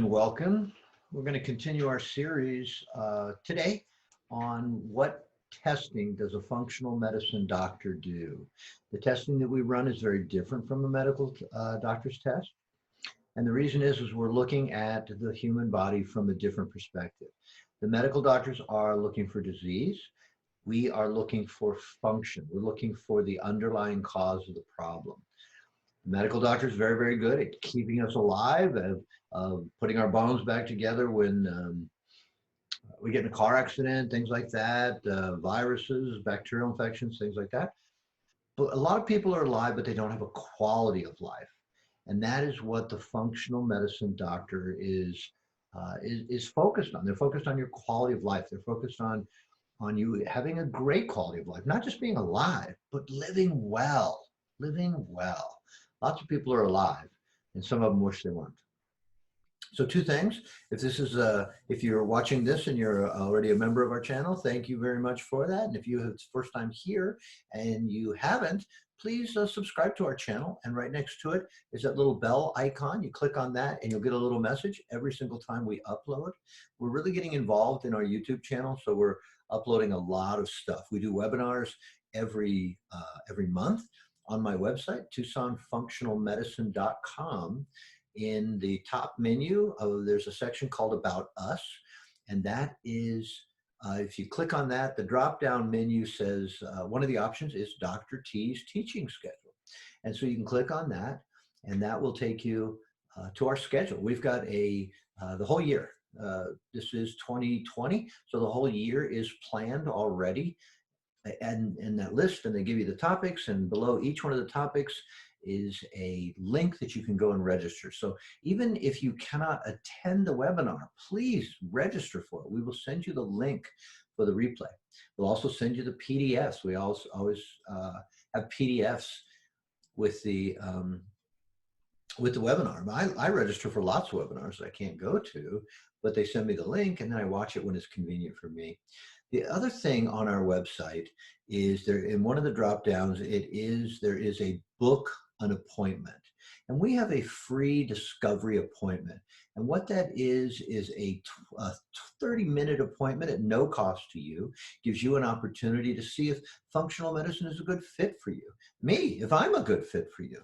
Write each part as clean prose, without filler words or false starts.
and welcome. We're going to continue our series today on what testing does a functional medicine doctor do. The testing that we run is very different from a medical doctor's test. And the reason is we're looking at the human body from a different perspective. The medical doctors are looking for disease. We are looking for function. We're looking for the underlying cause of the problem. The medical doctor is very, very good at keeping us alive, of putting our bones back together when we get in a car accident, things like that, viruses, bacterial infections, things like that. But a lot of people are alive, but they don't have a quality of life. And that is what the functional medicine doctor is focused on. They're focused on your quality of life. They're focused on you having a great quality of life, not just being alive, but living well, living well. Lots of people are alive, and some of them wish they weren't. So two things. If you're watching this and you're already a member of our channel, thank you very much for that. And if you have it's first time here and you haven't, please subscribe to our channel. And right next to it is that little bell icon. You click on that and you'll get a little message every single time we upload. We're really getting involved in our YouTube channel, so we're uploading a lot of stuff. We do webinars every month on my website, TucsonFunctionalMedicine.com. In the top menu, there's a section called About Us, and that is, if you click on that, the drop-down menu says, one of the options is Dr. T's teaching schedule. And so you can click on that, and that will take you to our schedule. We've got the whole year. This is 2020, so the whole year is planned already. And that list, and they give you the topics, and below each one of the topics is a link that you can go and register. So even if you cannot attend the webinar, please register for it. We will send you the link for the replay. We'll also send you the PDFs. We always have PDFs with the webinar. I register for lots of webinars that I can't go to, but they send me the link and then I watch it when it's convenient for me. The other thing on our website is there, in one of the drop downs, there is a book an appointment. And we have a free discovery appointment. And what that is a 30-minute appointment at no cost to you. Gives you an opportunity to see if functional medicine is a good fit for you. Me, if I'm a good fit for you.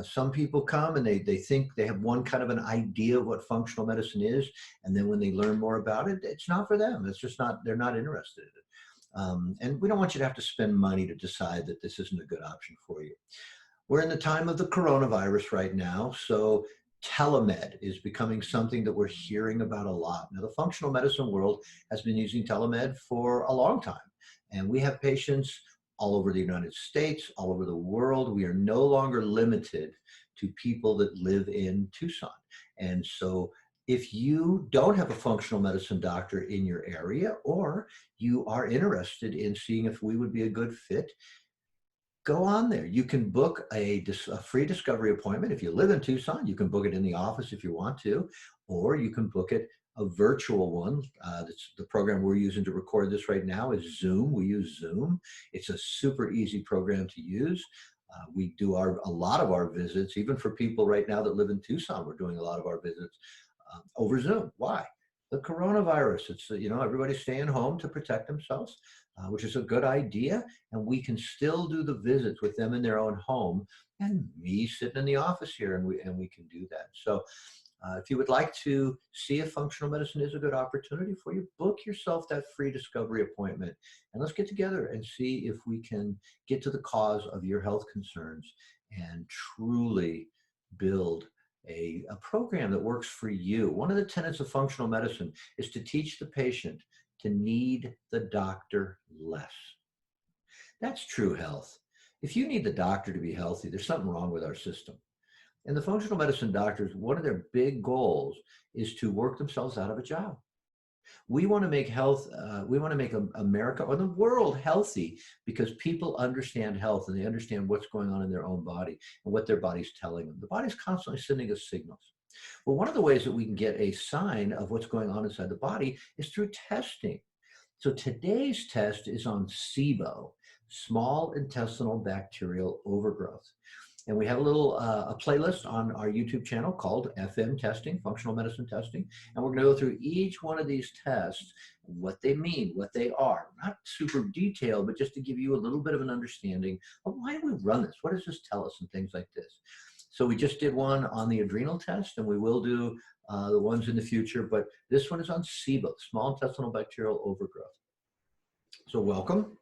Some people come and they think they have one kind of an idea of what functional medicine is, and then when they learn more about it, it's not for them. It's just not, they're not interested in it. And we don't want you to have to spend money to decide that this isn't a good option for you. We're in the time of the coronavirus right now, so telemed is becoming something that we're hearing about a lot. Now, the functional medicine world has been using telemed for a long time, and we have patients all over the United States, all over the world. We are no longer limited to people that live in Tucson. And so if you don't have a functional medicine doctor in your area, or you are interested in seeing if we would be a good fit, go on there. You can book a free discovery appointment. If you live in Tucson, you can book it in the office if you want to, or you can book it a virtual one. That's the program we're using to record this right now is Zoom. We use Zoom. It's a super easy program to use. We do a lot of our visits, even for people right now that live in Tucson, we're doing a lot of our visits over Zoom. Why? The coronavirus. It's, everybody's staying home to protect themselves, which is a good idea. And we can still do the visits with them in their own home, and me sitting in the office here, and we can do that. So if you would like to see if functional medicine is a good opportunity for you, book yourself that free discovery appointment, and let's get together and see if we can get to the cause of your health concerns and truly build a program that works for you. One of the tenets of functional medicine is to teach the patient to need the doctor less. That's true health. If you need the doctor to be healthy, there's something wrong with our system. And the functional medicine doctors, one of their big goals is to work themselves out of a job. We want to make America or the world healthy because people understand health and they understand what's going on in their own body and what their body's telling them. The body's constantly sending us signals. Well, one of the ways that we can get a sign of what's going on inside the body is through testing. So today's test is on SIBO, small intestinal bacterial overgrowth. And we have a little a playlist on our YouTube channel called FM testing, functional medicine testing. And we're going to go through each one of these tests, what they mean, what they are. Not super detailed, but just to give you a little bit of an understanding of why do we run this? What does this tell us and things like this. So we just did one on the adrenal test, and we will do the ones in the future, but this one is on SIBO, small intestinal bacterial overgrowth. So welcome.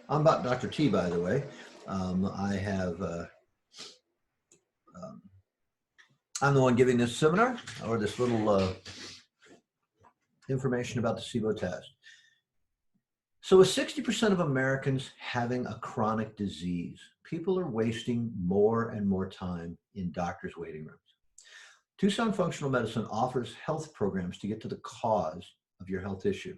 I'm about Dr. T, by the way. I have, I'm the one giving this seminar, or this little information about the SIBO test. So with 60% of Americans having a chronic disease, people are wasting more and more time in doctors' waiting rooms. Tucson Functional Medicine offers health programs to get to the cause of your health issue.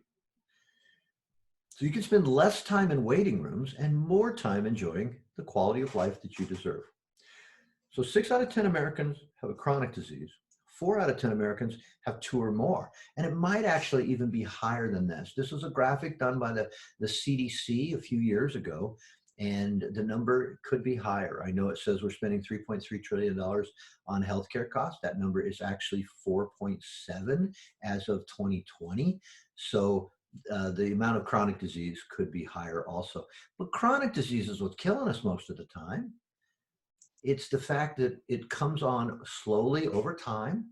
So you can spend less time in waiting rooms and more time enjoying the quality of life that you deserve. So 6 out of 10 Americans have a chronic disease. 4 out of 10 Americans have 2 or more. And it might actually even be higher than this. This is a graphic done by the CDC a few years ago, and the number could be higher. I know it says we're spending $3.3 trillion on healthcare costs. That number is actually 4.7 as of 2020. So the amount of chronic disease could be higher also. But chronic disease is what's killing us most of the time. It's the fact that it comes on slowly over time,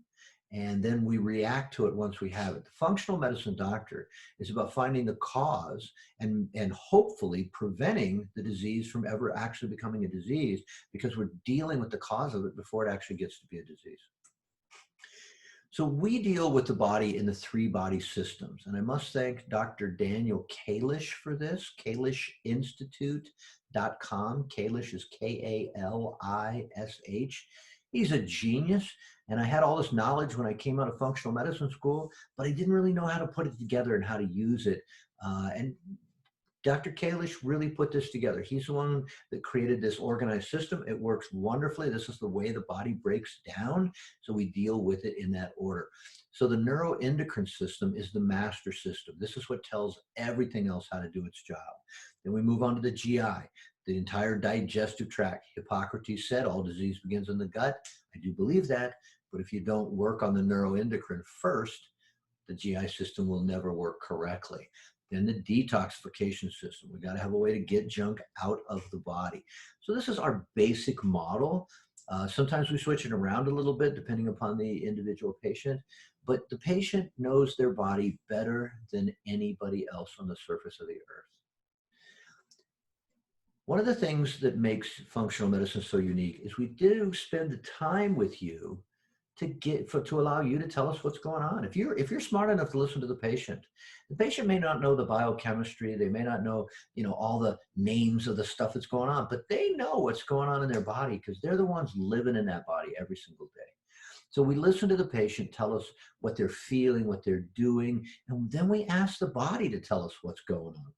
and then we react to it once we have it. The functional medicine doctor is about finding the cause and hopefully preventing the disease from ever actually becoming a disease, because we're dealing with the cause of it before it actually gets to be a disease. So we deal with the body in the 3 body systems. And I must thank Dr. Daniel Kalish for this, KalishInstitute.com. Kalish is K-A-L-I-S-H. He's a genius. And I had all this knowledge when I came out of functional medicine school, but I didn't really know how to put it together and how to use it. And Dr. Kalish really put this together. He's the one that created this organized system. It works wonderfully. This is the way the body breaks down, so we deal with it in that order. So the neuroendocrine system is the master system. This is what tells everything else how to do its job. Then we move on to the GI, the entire digestive tract. Hippocrates said all disease begins in the gut. I do believe that, but if you don't work on the neuroendocrine first, the GI system will never work correctly. Then the detoxification system. We got to have a way to get junk out of the body. So this is our basic model. Sometimes we switch it around a little bit depending upon the individual patient, but the patient knows their body better than anybody else on the surface of the earth. One of the things that makes functional medicine so unique is we do spend the time with you to allow you to tell us what's going on. If you're smart enough to listen to the patient may not know the biochemistry, they may not know, all the names of the stuff that's going on, but they know what's going on in their body because they're the ones living in that body every single day. So we listen to the patient, tell us what they're feeling, what they're doing, and then we ask the body to tell us what's going on.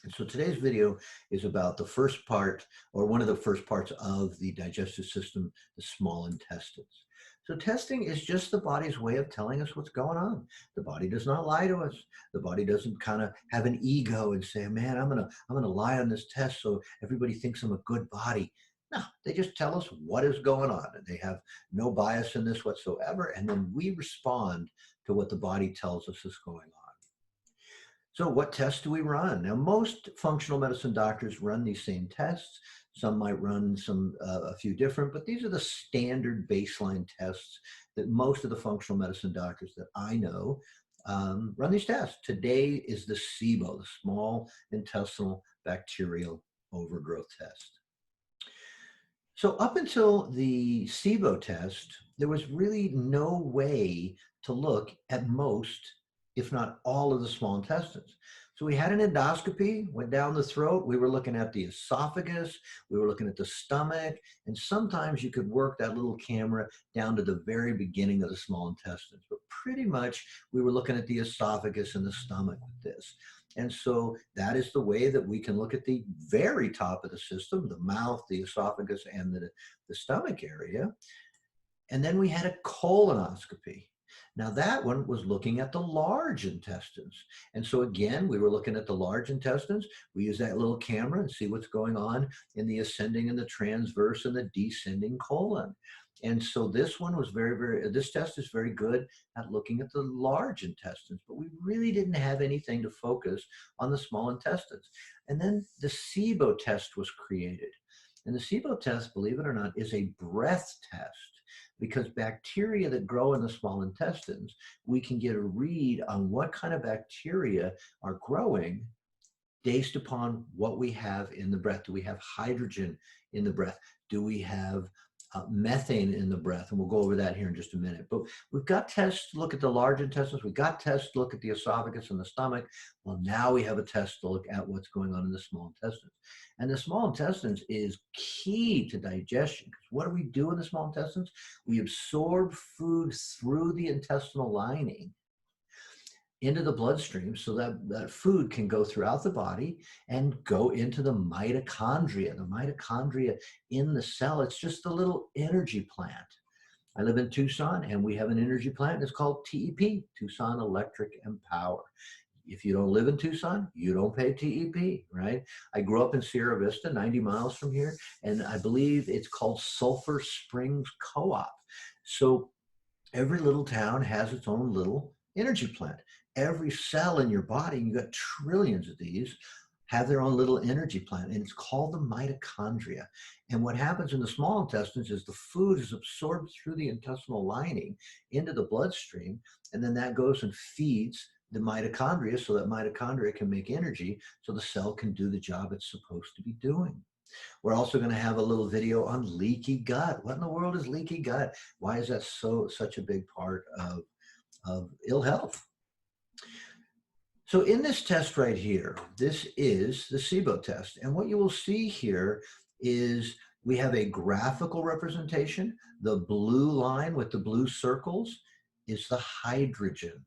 And so today's video is about the first part, or one of the first parts of the digestive system, the small intestines. So testing is just the body's way of telling us what's going on. The body does not lie to us. The body doesn't kind of have an ego and say, man, I'm gonna lie on this test so everybody thinks I'm a good body. No, they just tell us what is going on, and they have no bias in this whatsoever. And then we respond to what the body tells us is going on. So what tests do we run? Now, most functional medicine doctors run these same tests. Some might run a few different, but these are the standard baseline tests that most of the functional medicine doctors that I know run these tests. Today is the SIBO, the Small Intestinal Bacterial Overgrowth Test. So up until the SIBO test, there was really no way to look at most, if not all, of the small intestines. So we had an endoscopy, went down the throat. We were looking at the esophagus. We were looking at the stomach. And sometimes you could work that little camera down to the very beginning of the small intestines. But pretty much we were looking at the esophagus and the stomach with this. And so that is the way that we can look at the very top of the system, the mouth, the esophagus, and the stomach area. And then we had a colonoscopy. Now that one was looking at the large intestines. And so again, we were looking at the large intestines. We use that little camera and see what's going on in the ascending and the transverse and the descending colon. And so this one was this test is very good at looking at the large intestines, but we really didn't have anything to focus on the small intestines. And then the SIBO test was created. And the SIBO test, believe it or not, is a breath test, because bacteria that grow in the small intestines, we can get a read on what kind of bacteria are growing based upon what we have in the breath. Do we have hydrogen in the breath? Do we have methane in the breath? And we'll go over that here in just a minute. But we've got tests to look at the large intestines. We've got tests to look at the esophagus and the stomach. Well, now we have a test to look at what's going on in the small intestines. And the small intestines is key to digestion. Because what do we do in the small intestines? We absorb food through the intestinal lining into the bloodstream so that food can go throughout the body and go into the mitochondria. The mitochondria in the cell, it's just a little energy plant. I live in Tucson and we have an energy plant. It's called TEP, Tucson Electric and Power. If you don't live in Tucson, you don't pay TEP, right? I grew up in Sierra Vista, 90 miles from here, and I believe it's called Sulphur Springs Co-op. So every little town has its own little energy plant. Every cell in your body, and you've got trillions of these, have their own little energy plant, and it's called the mitochondria. And what happens in the small intestines is the food is absorbed through the intestinal lining into the bloodstream, and then that goes and feeds the mitochondria so that mitochondria can make energy so the cell can do the job it's supposed to be doing. We're also going to have a little video on leaky gut. What in the world is leaky gut? Why is that such a big part of ill health? So in this test right here, this is the SIBO test. And what you will see here is we have a graphical representation. The blue line with the blue circles is the hydrogen.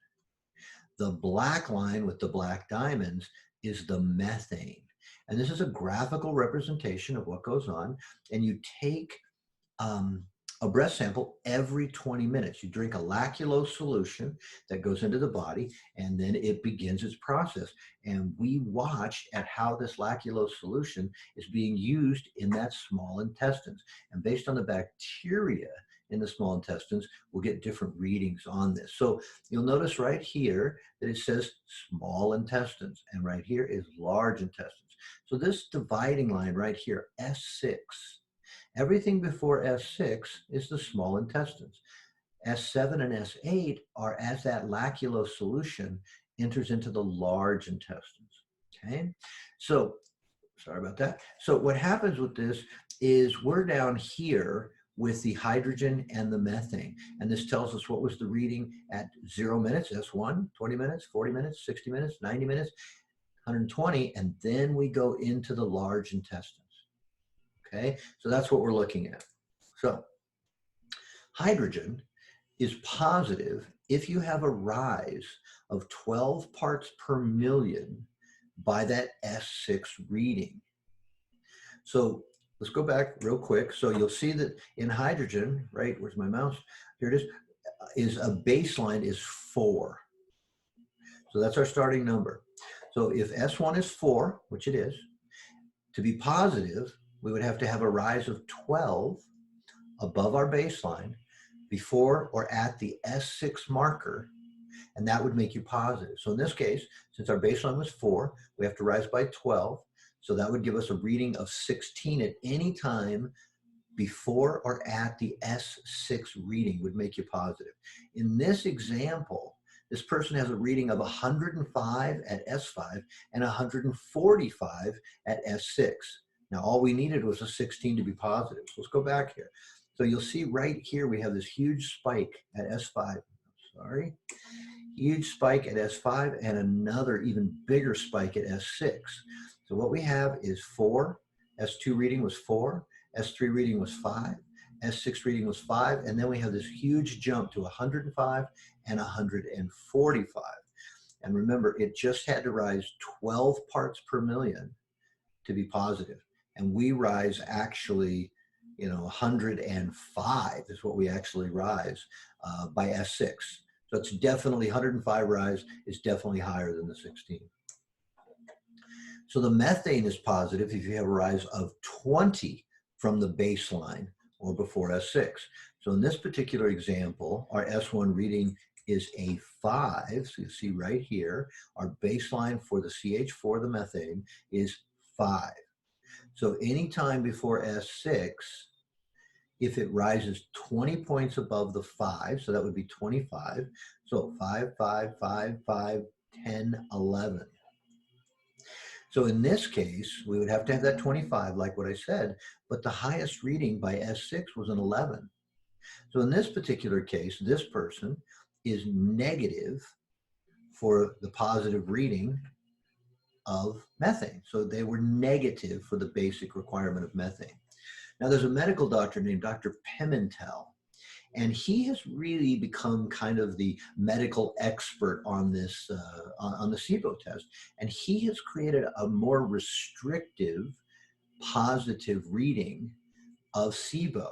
The black line with the black diamonds is the methane. And this is a graphical representation of what goes on. And you take a breath sample every 20 minutes. You drink a lactulose solution that goes into the body, and then it begins its process. And we watch at how this lactulose solution is being used in that small intestines. And based on the bacteria in the small intestines, we'll get different readings on this. So you'll notice right here that it says small intestines, and right here is large intestines. So this dividing line right here, S6, everything before S6 is the small intestines. S7 and S8 are as that lactulose solution enters into the large intestines, okay? So, sorry about that. So what happens with this is we're down here with the hydrogen and the methane. And this tells us what was the reading at 0 minutes, S1, 20 minutes, 40 minutes, 60 minutes, 90 minutes, 120, and then we go into the large intestines. Okay, so that's what we're looking at. So hydrogen is positive if you have a rise of 12 parts per million by that S6 reading. So let's go back real quick. So you'll see that in hydrogen, right, where's my mouse? Here it is a baseline is 4. So that's our starting number. So if S1 is 4, which it is, to be positive, we would have to have a rise of 12 above our baseline before or at the S6 marker, and that would make you positive. So in this case, since our baseline was 4, we have to rise by 12. So that would give us a reading of 16 at any time before or at the S6 reading would make you positive. In this example, this person has a reading of 105 at S5 and 145 at S6. Now, all we needed was a 16 to be positive. So let's go back here. So you'll see right here, we have this huge spike at S5. Sorry. Huge spike at S5 and another even bigger spike at S6. So what we have is 4. S2 reading was 4. S3 reading was 5. S6 reading was 5. And then we have this huge jump to 105 and 145. And remember, it just had to rise 12 parts per million to be positive. And we rise actually, 105 is what we actually rise by S6. So it's definitely 105 rise is definitely higher than the 16. So the methane is positive if you have a rise of 20 from the baseline or before S6. So in this particular example, our S1 reading is a 5. So you see right here, our baseline for the CH4, the methane, is 5. So anytime before S6, if it rises 20 points above the 5, so that would be 25. So 5, 5, 5, 5, 10, 11. So in this case, we would have to have that 25, like what I said, but the highest reading by S6 was an 11. So in this particular case, this person is negative for the positive reading of methane. So they were negative for the basic requirement of methane. Now there's a medical doctor named Dr. Pimentel, and he has really become kind of the medical expert on this, on the SIBO test. And he has created a more restrictive, positive reading of SIBO.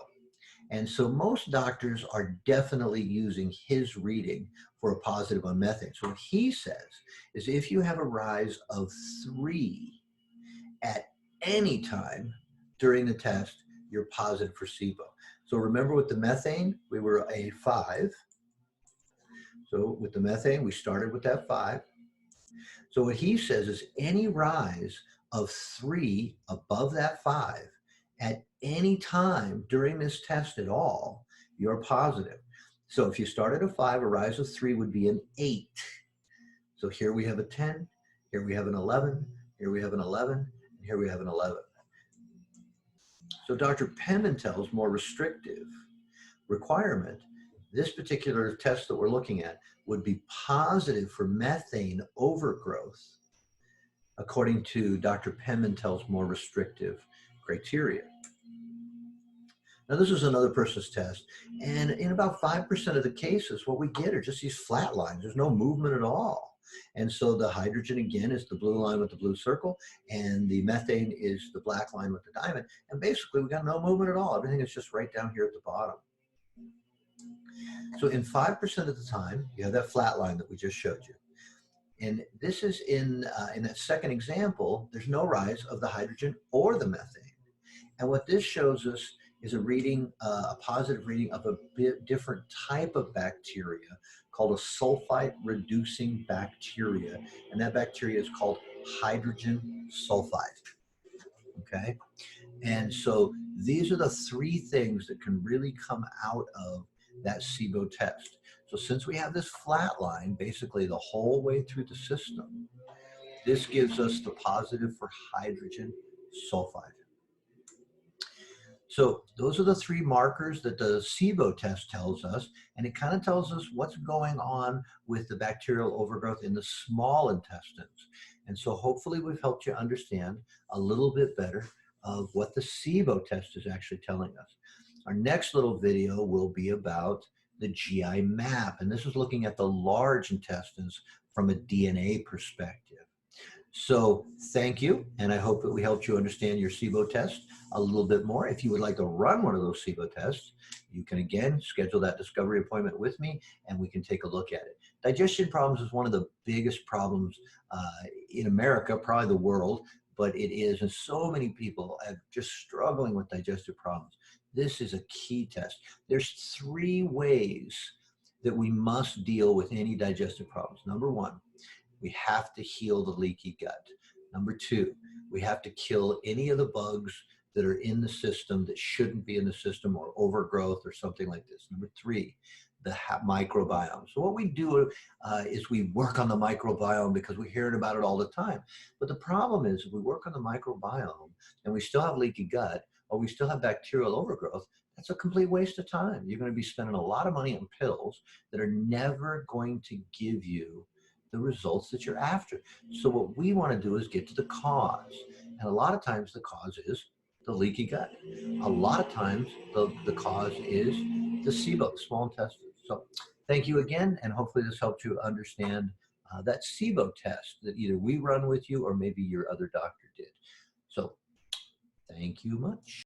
And so most doctors are definitely using his reading for a positive on methane. So what he says is if you have a rise of 3 at any time during the test, you're positive for SIBO. So remember with the methane, we were a 5. So with the methane, we started with that 5. So what he says is any rise of 3 above that 5 at any time during this test at all, you're positive. So if you started a 5, a rise of 3 would be an 8. So here we have a 10, here we have an 11, here we have an 11, and here we have an 11. So Dr. Pimentel's more restrictive requirement, this particular test that we're looking at would be positive for methane overgrowth according to Dr. Pimentel's more restrictive criteria. Now this is another person's test, and in about 5% of the cases, what we get are just these flat lines. There's no movement at all. And so the hydrogen, again, is the blue line with the blue circle, and the methane is the black line with the diamond. And basically, we got no movement at all. Everything is just right down here at the bottom. So in 5% of the time, you have that flat line that we just showed you. And this is in that second example, there's no rise of the hydrogen or the methane. And what this shows us is a reading, a positive reading of a bit different type of bacteria called a sulfite-reducing bacteria. And that bacteria is called hydrogen sulfide, okay? And so these are the 3 things that can really come out of that SIBO test. So since we have this flat line, basically the whole way through the system, this gives us the positive for hydrogen sulfide. So those are the 3 markers that the SIBO test tells us, and it kind of tells us what's going on with the bacterial overgrowth in the small intestines. And so hopefully we've helped you understand a little bit better of what the SIBO test is actually telling us. Our next little video will be about the GI map, and this is looking at the large intestines from a DNA perspective. So thank you, and I hope that we helped you understand your SIBO test a little bit more. If you would like to run one of those SIBO tests, you can again schedule that discovery appointment with me and we can take a look at it. Digestion problems is one of the biggest problems in America, probably the world, but it is, and so many people are just struggling with digestive problems. This is a key test. There's 3 ways that we must deal with any digestive problems. Number 1, we have to heal the leaky gut. Number 2, we have to kill any of the bugs that are in the system that shouldn't be in the system, or overgrowth or something like this. Number 3, the microbiome. So what we do is we work on the microbiome because we're hearing about it all the time. But the problem is if we work on the microbiome and we still have leaky gut, or we still have bacterial overgrowth, that's a complete waste of time. You're going to be spending a lot of money on pills that are never going to give you the results that you're after. So what we want to do is get to the cause. And a lot of times the cause is the leaky gut. A lot of times the cause is the SIBO, the small intestine. So thank you again, and hopefully this helped you understand that SIBO test that either we run with you or maybe your other doctor did. So thank you much.